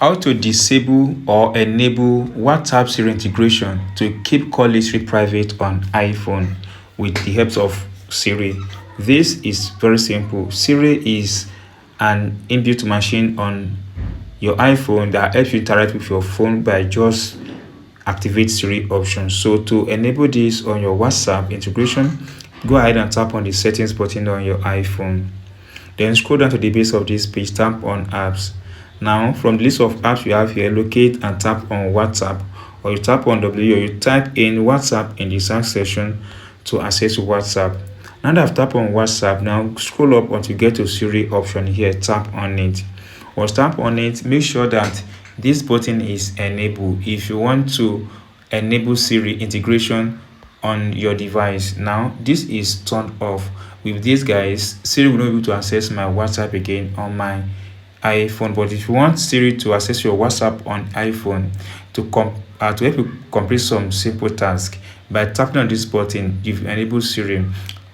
How to disable or enable WhatsApp Siri integration to keep call history private on iPhone with the help of Siri. This is very simple. Siri is an inbuilt machine on your iPhone that helps you interact with your phone by just activate Siri option. So to enable this on your WhatsApp integration, go ahead and tap on the settings button on your iPhone. Then scroll down to the base of this page, tap on apps. Now from the list of apps you have here, locate and tap on WhatsApp, or you tap on W, or you type in WhatsApp in the search section to access WhatsApp. Now that I've tapped on WhatsApp, now scroll up until you get to Siri option here, tap on it. Once tap on it, make sure that this button is enabled if you want to enable Siri integration on your device. Now this is turned off. With this, guys, Siri will not be able to access my WhatsApp again on my iPhone. But if you want Siri to access your WhatsApp on iPhone to help you complete some simple task, by tapping on this button, you've enabled Siri.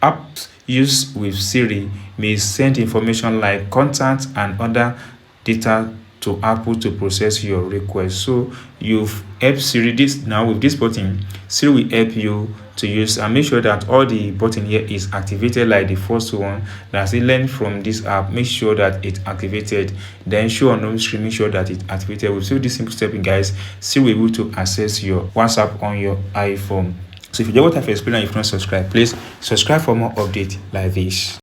Apps used with Siri may send information like contact and other data to Apple to process your request. So you've helped Siri. This now with this button, Siri will help you to use and make sure that all the button here is activated like the first one that's learned from this app. Make sure that it's activated, then show on home screen, make sure that it's activated. With this simple step, guys, Siri will be able to access your WhatsApp on your iPhone. So if you know what I've explained and you've not subscribed, please subscribe for more updates like this.